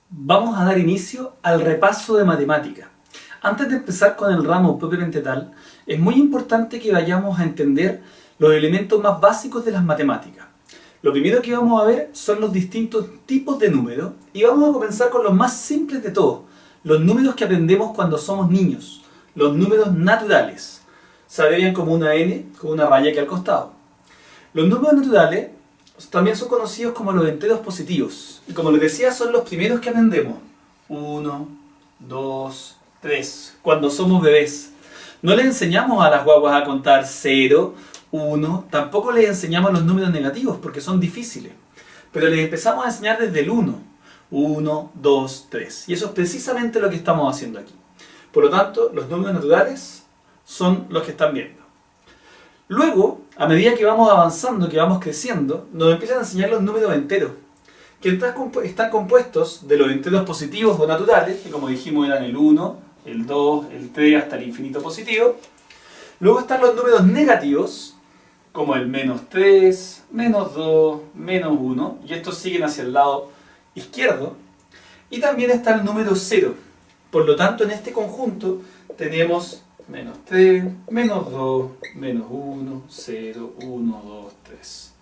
Vamos a dar inicio al repaso de matemática. Antes de empezar con el ramo propiamente tal, es muy importante que vayamos a entender los elementos más básicos de las matemáticas. Lo primero que vamos a ver son los distintos tipos de números y vamos a comenzar con los más simples de todos, los números que aprendemos cuando somos niños, los números naturales. Se abrevian como una n con una raya aquí al costado. Los números naturales también son conocidos como los enteros positivos. Y como les decía, son los primeros que aprendemos. 1, 2, 3. Cuando somos bebés. No les enseñamos a las guaguas a contar 0, 1. Tampoco les enseñamos los números negativos porque son difíciles. Pero les empezamos a enseñar desde el 1. 1, 2, 3. Y eso es precisamente lo que estamos haciendo aquí. Por lo tanto, los números naturales son los que están viendo. Luego, a medida que vamos avanzando, que vamos creciendo, nos empiezan a enseñar los números enteros, que están compuestos de los enteros positivos o naturales, que como dijimos eran el 1, el 2, el 3 hasta el infinito positivo. Luego están los números negativos, como el -3, -2, -1, y estos siguen hacia el lado izquierdo. Y también está el número 0. Por lo tanto, en este conjunto tenemos -3, -2, -1, 0, 1, 2, 3.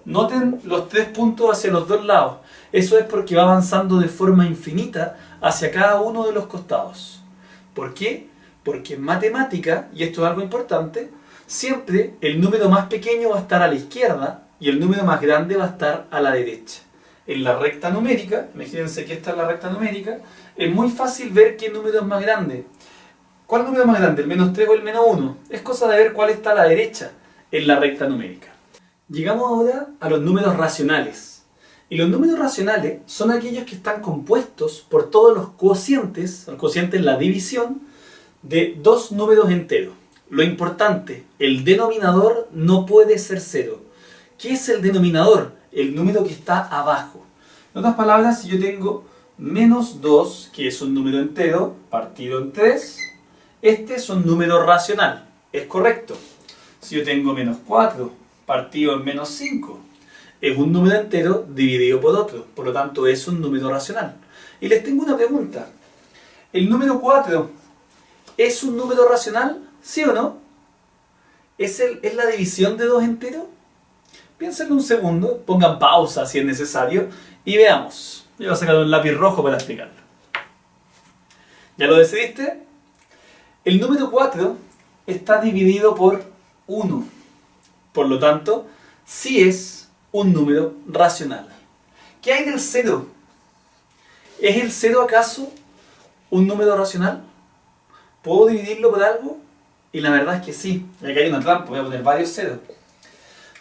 Noten los 3 puntos hacia los dos lados. Eso es porque va avanzando de forma infinita hacia cada uno de los costados. ¿Por qué? Porque en matemática, y esto es algo importante, siempre el número más pequeño va a estar a la izquierda y el número más grande va a estar a la derecha. En la recta numérica, imagínense que esta es la recta numérica, es muy fácil ver qué número es más grande. ¿Cuál número es más grande, el -3 o el -1? Es cosa de ver cuál está a la derecha en la recta numérica. Llegamos ahora a los números racionales. Y los números racionales son aquellos que están compuestos por todos los cocientes es la división, de dos números enteros. Lo importante, el denominador no puede ser 0. ¿Qué es el denominador? El número que está abajo. En otras palabras, si yo tengo -2, que es un número entero, partido en 3, este es un número racional, es correcto. Si yo tengo -4 partido en -5, es un número entero dividido por otro, por lo tanto es un número racional. Y les tengo una pregunta. ¿El número 4 es un número racional? ¿Sí o no? ¿Es la división de dos enteros? Piénsenlo un segundo, pongan pausa si es necesario y veamos. Yo voy a sacar un lápiz rojo para explicarlo. ¿Ya lo decidiste? El número 4 está dividido por 1. Por lo tanto, sí es un número racional. ¿Qué hay del 0? ¿Es el 0 acaso un número racional? ¿Puedo dividirlo por algo? Y la verdad es que sí. Y acá hay una trampa, voy a poner varios ceros.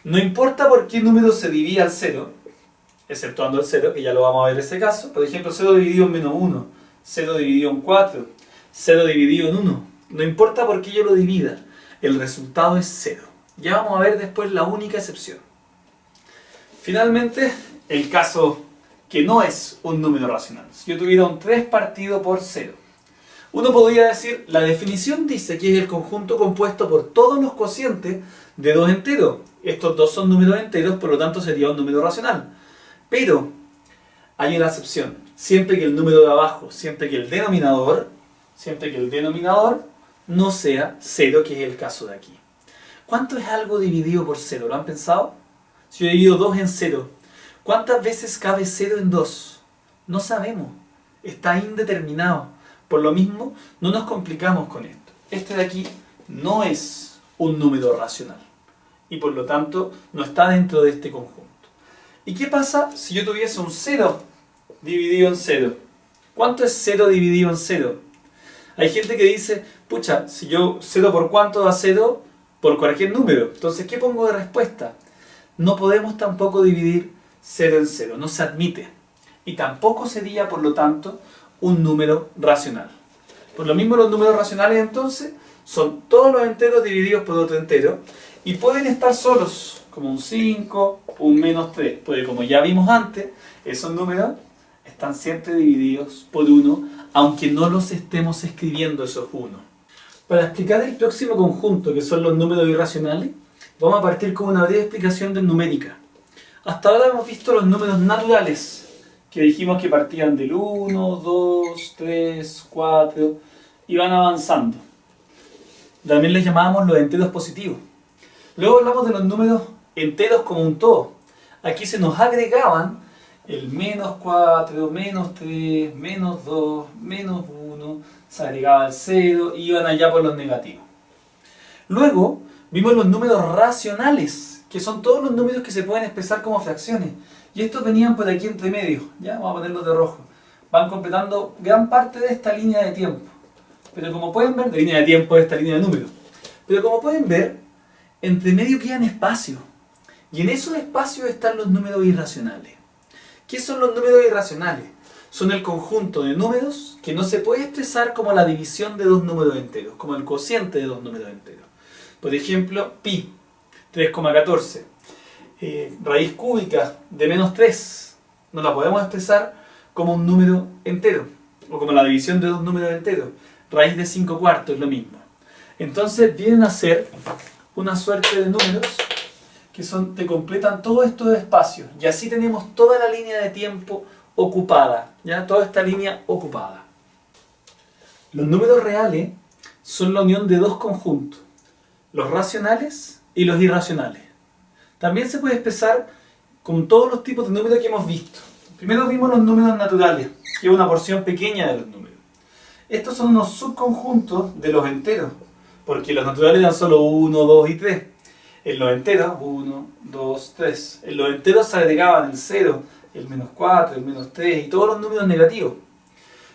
No importa por qué número se divide al 0, exceptuando el 0, que ya lo vamos a ver en ese caso. Por ejemplo, 0 dividido en -1, 0 dividido en 4, 0 dividido en 1. No importa por qué yo lo divida, el resultado es 0. Ya vamos a ver después la única excepción. Finalmente, el caso que no es un número racional. Si yo tuviera un 3 partido por 0, uno podría decir, la definición dice que es el conjunto compuesto por todos los cocientes de dos enteros. Estos dos son números enteros, por lo tanto sería un número racional. Pero hay una excepción. Siempre que el número de abajo, siempre que el denominador no sea 0, que es el caso de aquí. ¿Cuánto es algo dividido por 0? ¿Lo han pensado? Si yo divido 2 en 0, ¿cuántas veces cabe 0 en 2? No sabemos. Está indeterminado. Por lo mismo, no nos complicamos con esto. Este de aquí no es un número racional. Y por lo tanto, no está dentro de este conjunto. ¿Y qué pasa si yo tuviese un 0 dividido en 0? ¿Cuánto es 0 dividido en 0? Hay gente que dice, pucha, si yo 0 por cuánto da 0, por cualquier número. Entonces, ¿qué pongo de respuesta? No podemos tampoco dividir 0 en 0, no se admite. Y tampoco sería, por lo tanto, un número racional. Por lo mismo, los números racionales entonces son todos los enteros divididos por otro entero y pueden estar solos, como un 5, un -3. Porque como ya vimos antes, esos números están siempre divididos por 1, aunque no los estemos escribiendo esos 1. Para explicar el próximo conjunto, que son los números irracionales, vamos a partir con una breve explicación de numérica. Hasta ahora hemos visto los números naturales, que dijimos que partían del 1, 2, 3, 4 y van avanzando. También les llamábamos los enteros positivos. Luego hablamos de los números enteros como un todo. Aquí se nos agregaban el menos 4, menos 3, menos 2, menos 1, se agregaba el 0 y iban allá por los negativos. Luego vimos los números racionales, que son todos los números que se pueden expresar como fracciones. Y estos venían por aquí entre medio, ya vamos a ponerlos de rojo. Van completando gran parte de esta línea de tiempo. Pero como pueden ver, de línea de tiempo esta línea de números. Pero como pueden ver, entre medio quedan espacios. Y en esos espacios están los números irracionales. ¿Qué son los números irracionales? Son el conjunto de números que no se puede expresar como la división de dos números enteros, como el cociente de dos números enteros. Por ejemplo, pi, 3,14. Raíz cúbica de menos 3. No la podemos expresar como un número entero, o como la división de dos números enteros. Raíz de 5 cuartos es lo mismo. Entonces vienen a ser una suerte de números que te completan todos estos espacios. Y así tenemos toda la línea de tiempo ocupada, ¿ya? Toda esta línea ocupada. Los números reales son la unión de dos conjuntos, los racionales y los irracionales. También se puede expresar con todos los tipos de números que hemos visto. Primero vimos los números naturales, que es una porción pequeña de los números. Estos son unos subconjuntos de los enteros, porque los naturales eran solo 1, 2 y 3. En los enteros, 1, 2, 3. En los enteros se agregaban el 0, el menos 4, el menos 3 y todos los números negativos.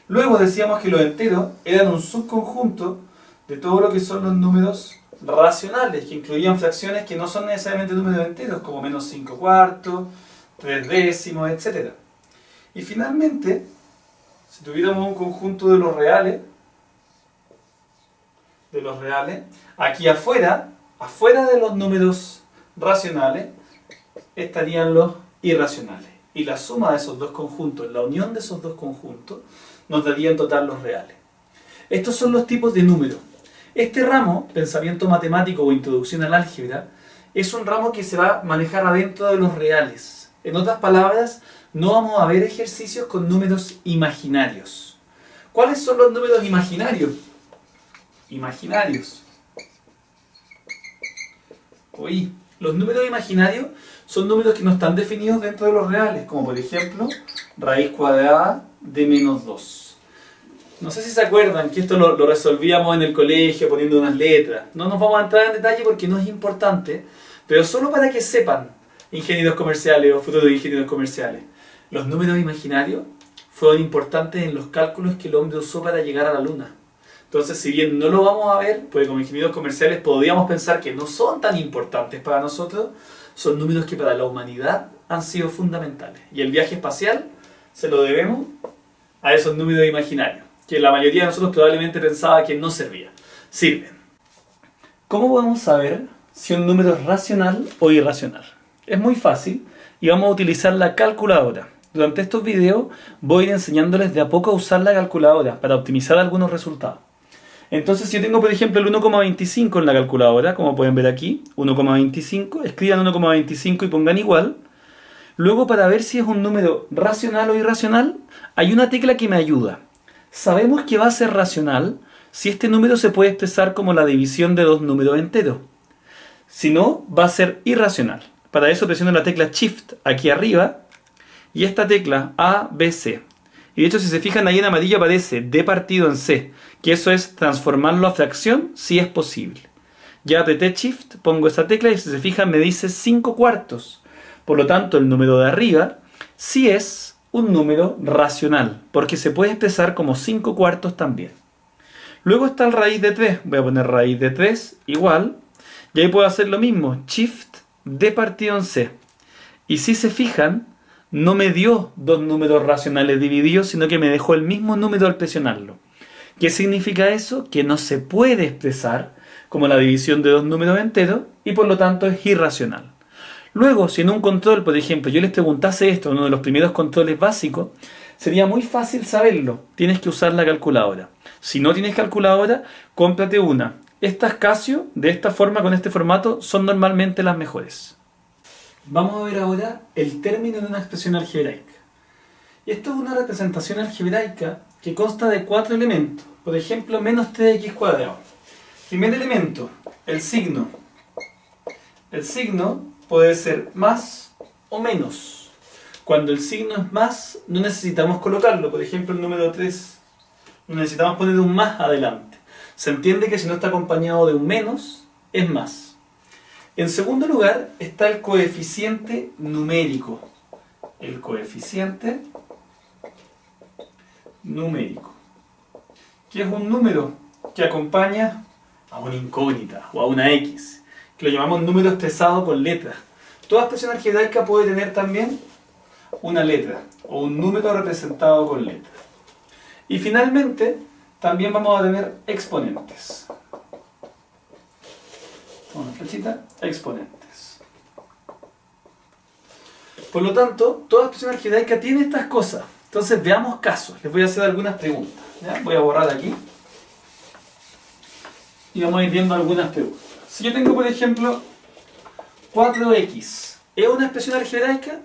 Luego decíamos que los enteros eran un subconjunto de todo lo que son los números racionales, que incluían fracciones que no son necesariamente números enteros, como menos 5 cuartos, 3 décimos, etc. Y finalmente, si tuviéramos un conjunto de los reales, aquí afuera de los números racionales, estarían los irracionales. Y la suma de esos dos conjuntos, la unión de esos dos conjuntos, nos daría en total los reales. Estos son los tipos de números. Este ramo, pensamiento matemático o introducción al álgebra, es un ramo que se va a manejar adentro de los reales. En otras palabras, no vamos a ver ejercicios con números imaginarios. ¿Cuáles son los números imaginarios? Los números imaginarios son números que no están definidos dentro de los reales, como por ejemplo, raíz cuadrada de menos 2. No sé si se acuerdan que esto lo resolvíamos en el colegio poniendo unas letras. No nos vamos a entrar en detalle porque no es importante, pero solo para que sepan, ingenieros comerciales o futuros ingenieros comerciales, los números imaginarios fueron importantes en los cálculos que el hombre usó para llegar a la luna. Entonces, si bien no lo vamos a ver, pues como ingenieros comerciales podríamos pensar que no son tan importantes para nosotros, son números que para la humanidad han sido fundamentales. Y el viaje espacial se lo debemos a esos números imaginarios, que la mayoría de nosotros probablemente pensaba que no servían. Sirven. ¿Cómo podemos saber si un número es racional o irracional? Es muy fácil y vamos a utilizar la calculadora. Durante estos videos voy a ir enseñándoles de a poco a usar la calculadora para optimizar algunos resultados. Entonces, si yo tengo por ejemplo el 1,25 en la calculadora, como pueden ver aquí, 1,25, escriban 1,25 y pongan igual. Luego, para ver si es un número racional o irracional, hay una tecla que me ayuda. Sabemos que va a ser racional si este número se puede expresar como la división de dos números enteros. Si no, va a ser irracional. Para eso presiono la tecla Shift aquí arriba y esta tecla A, B, C. Y de hecho, si se fijan ahí en amarillo aparece D partido en C, que eso es transformarlo a fracción si es posible. Ya apreté Shift, pongo esa tecla y si se fijan me dice 5 cuartos. Por lo tanto, el número de arriba sí es un número racional, porque se puede expresar como 5 cuartos también. Luego está el raíz de 3. Voy a poner raíz de 3 igual. Y ahí puedo hacer lo mismo. Shift D partido en C. Y si se fijan, no me dio dos números racionales divididos, sino que me dejó el mismo número al presionarlo. ¿Qué significa eso? Que no se puede expresar como la división de dos números enteros y por lo tanto es irracional. Luego, si en un control, por ejemplo, yo les preguntase esto, uno de los primeros controles básicos, sería muy fácil saberlo. Tienes que usar la calculadora. Si no tienes calculadora, cómprate una. Estas Casio, de esta forma, con este formato, son normalmente las mejores. Vamos a ver ahora el término de una expresión algebraica. Y esto es una representación algebraica que consta de 4 elementos. Por ejemplo, menos 3x cuadrado. Primer elemento, el signo. El signo puede ser más o menos. Cuando el signo es más, no necesitamos colocarlo. Por ejemplo, el número 3. No necesitamos poner un más adelante. Se entiende que si no está acompañado de un menos, es más. En segundo lugar está el coeficiente numérico. El coeficiente numérico, que es un número que acompaña a una incógnita o a una X, que lo llamamos número expresado por letras. Toda expresión algebraica puede tener también una letra o un número representado con letras. Y finalmente también vamos a tener exponentes. Una flechita, exponentes. Por lo tanto, toda expresión algebraica tiene estas cosas. Entonces veamos casos. Les voy a hacer algunas preguntas. ¿Ya? Voy a borrar aquí. Y vamos a ir viendo algunas preguntas. Si yo tengo, por ejemplo, 4x, ¿es una expresión algebraica?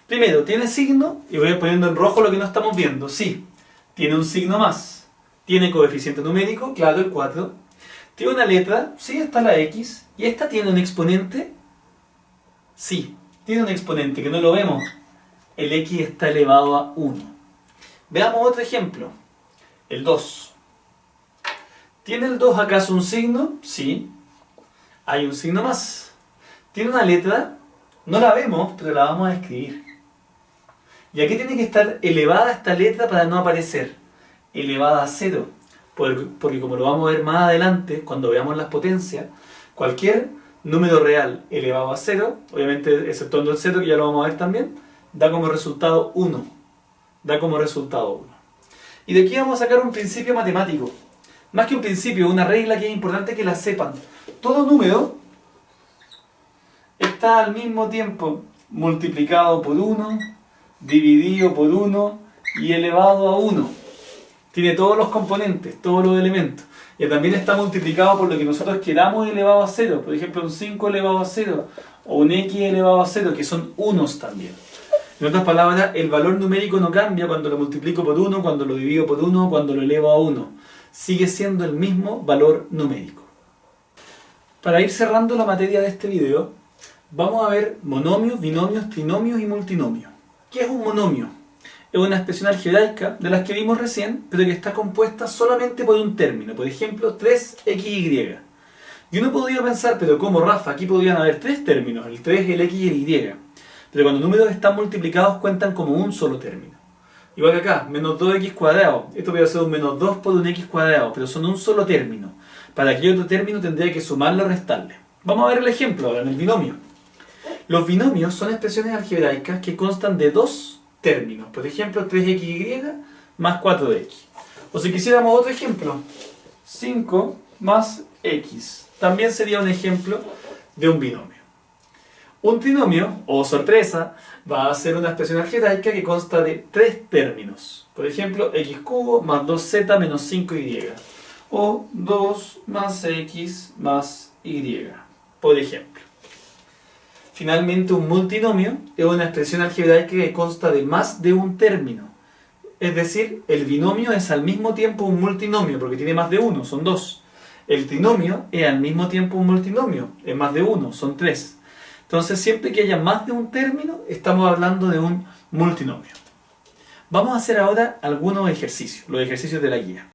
Primero, ¿tiene signo? Y voy a ir poniendo en rojo lo que no estamos viendo. Sí, tiene un signo más. ¿Tiene coeficiente numérico? Claro, el 4. ¿Tiene una letra? Sí, está la x. ¿Y esta tiene un exponente? Sí, tiene un exponente que no lo vemos. El x está elevado a 1. Veamos otro ejemplo. El 2. ¿Tiene el 2 acaso un signo? Sí. Hay un signo más. ¿Tiene una letra? No la vemos, pero la vamos a escribir. ¿Y aquí tiene que estar elevada esta letra para no aparecer? Elevada a 0. Porque como lo vamos a ver más adelante, cuando veamos las potencias, cualquier número real elevado a 0, obviamente exceptuando el 0, que ya lo vamos a ver también, da como resultado 1. Da como resultado 1. Y de aquí vamos a sacar un principio matemático. Más que un principio, una regla que es importante que la sepan. Todo número está al mismo tiempo multiplicado por 1, dividido por 1 y elevado a 1. Tiene todos los componentes, todos los elementos. Y también está multiplicado por lo que nosotros queramos elevado a 0. Por ejemplo, un 5 elevado a 0 o un x elevado a 0, que son unos también. En otras palabras, el valor numérico no cambia cuando lo multiplico por 1, cuando lo divido por 1, cuando lo elevo a 1. Sigue siendo el mismo valor numérico. Para ir cerrando la materia de este video, vamos a ver monomios, binomios, trinomios y multinomios. ¿Qué es un monomio? Es una expresión algebraica de las que vimos recién, pero que está compuesta solamente por un término. Por ejemplo, 3xy. Y uno podría pensar, pero ¿cómo, Rafa? Aquí podrían haber 3 términos, el 3, el x y el y. Pero cuando números están multiplicados cuentan como un solo término. Igual que acá, menos 2x cuadrado. Esto podría ser un menos 2 por un x cuadrado, pero son un solo término. Para aquel otro término tendría que sumarlo o restarle. Vamos a ver el ejemplo ahora en el binomio. Los binomios son expresiones algebraicas que constan de 2 términos. Por ejemplo, 3xy más 4x. O si quisiéramos otro ejemplo, 5 más x. También sería un ejemplo de un binomio. Un trinomio, o sorpresa, va a ser una expresión algebraica que consta de 3 términos. Por ejemplo, x cubo más 2z menos 5y. O 2 más x más y. Por ejemplo. Finalmente, un multinomio es una expresión algebraica que consta de más de un término. Es decir, el binomio es al mismo tiempo un multinomio, porque tiene más de uno, son 2. El trinomio es al mismo tiempo un multinomio, es más de uno, son 3. Entonces, siempre que haya más de un término, estamos hablando de un multinomio. Vamos a hacer ahora algunos ejercicios, los ejercicios de la guía.